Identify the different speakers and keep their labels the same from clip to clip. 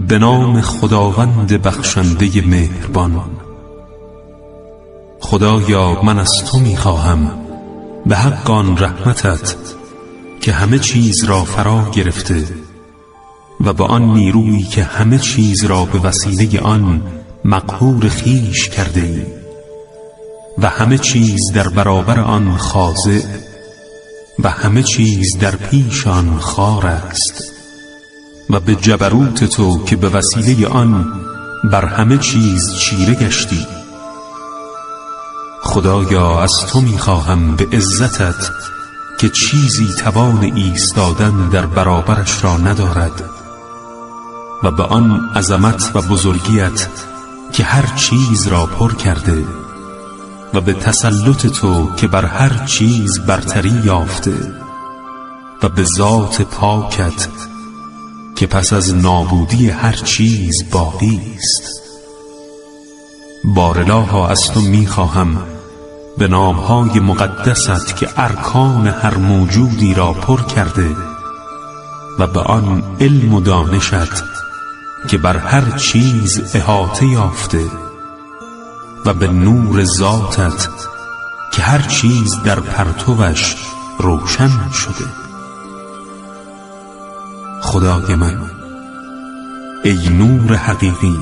Speaker 1: به نام خداوند بخشنده مهربان. خدایا من از تو میخواهم به حق آن رحمتت که همه چیز را فرا گرفته و با آن نیرویی که همه چیز را به وسیله آن مقهور خویش کرده ای و همه چیز در برابر آن خاضع و همه چیز در پیش آن خار است و به جبروت تو که به وسیله آن بر همه چیز چیره گشتی. خدایا از تو میخواهم به عزتت که چیزی توان ایستادن در برابرش را ندارد و به آن عظمت و بزرگیت که هر چیز را پر کرده و به تسلط تو که بر هر چیز برتری یافته و به ذات پاکت که پس از نابودی هر چیز باقی است. بارالها از تو میخواهم به نامهای مقدست که ارکان هر موجودی را پر کرده و به آن علم و دانشت که بر هر چیز احاطه یافته و به نور ذاتت که هر چیز در پرتوش روشن شده. خدای من، ای نور حقیقی،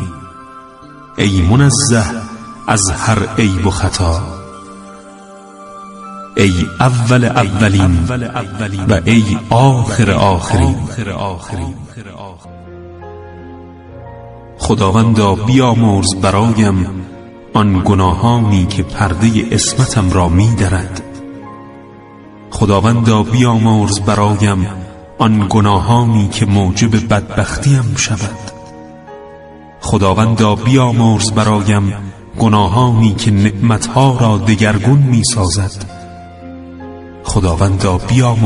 Speaker 1: ای منزه از هر عیب و خطا، ای اول اولین و ای آخر آخرین. خداوندا بیامرز برایم آن گناهانی که پرده عصمتم را می درد. خداوندا بیامرز برایم آن گناهانی که موجب بدبختیم شود. خداوندا بیامرز برایم گناهانی که نعمتها را دگرگون می سازد. خداوندا بیامرز